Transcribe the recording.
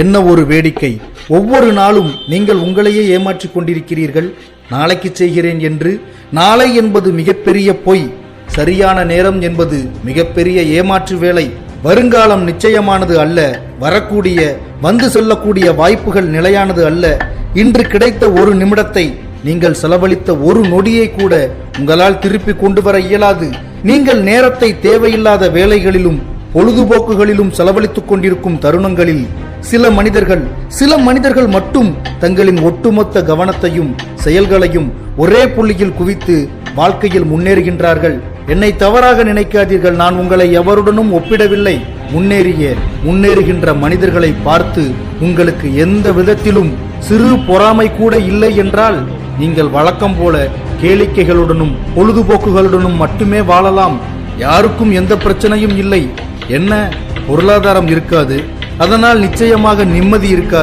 என்ன ஒரு வேடிக்கை! ஒவ்வொரு நாளும் நீங்கள் உங்களையே ஏமாற்றிக் கொண்டிருக்கிறீர்கள். நாளைக்கு செய்கிறேன் என்று. நாளை என்பது மிகப்பெரிய பொய். சரியான நேரம் என்பது மிகப்பெரிய ஏமாற்று வேலை. வருங்காலம் நிச்சயமானது அல்ல. வரக்கூடிய வந்து செல்லக்கூடிய வாய்ப்புகள் நிலையானது அல்ல. இன்று கிடைத்த ஒரு நிமிடத்தை நீங்கள் செலவழித்த ஒரு நொடியை கூட உங்களால் திருப்பி கொண்டு வர இயலாது. நீங்கள் நேரத்தை தேவையில்லாத வேலைகளிலும் பொழுதுபோக்குகளிலும் செலவழித்துக் கொண்டிருக்கும் தருணங்களில் சில மனிதர்கள் மட்டும் தங்களின் ஒட்டுமொத்த கவனத்தையும் செயல்களையும் ஒரே புள்ளியில் குவித்து வாழ்க்கையில் முன்னேறுகின்றார்கள். என்னை தவறாக நினைக்காதீர்கள். நான் உங்களை எவருடனும் ஒப்பிடவில்லை. முன்னேறுகின்ற மனிதர்களை பார்த்து உங்களுக்கு எந்த விதத்திலும் சிறு பொறாமை கூட இல்லை என்றால் நீங்கள் வழக்கம் போல கேளிக்கைகளுடனும் பொழுதுபோக்குகளுடனும் மட்டுமே வாழலாம். யாருக்கும் எந்த பிரச்சனையும் இல்லை. என்ன பொருளாதாரம் இருக்காது, அதனால் நிச்சயமாக நிம்மதி இருக்காது.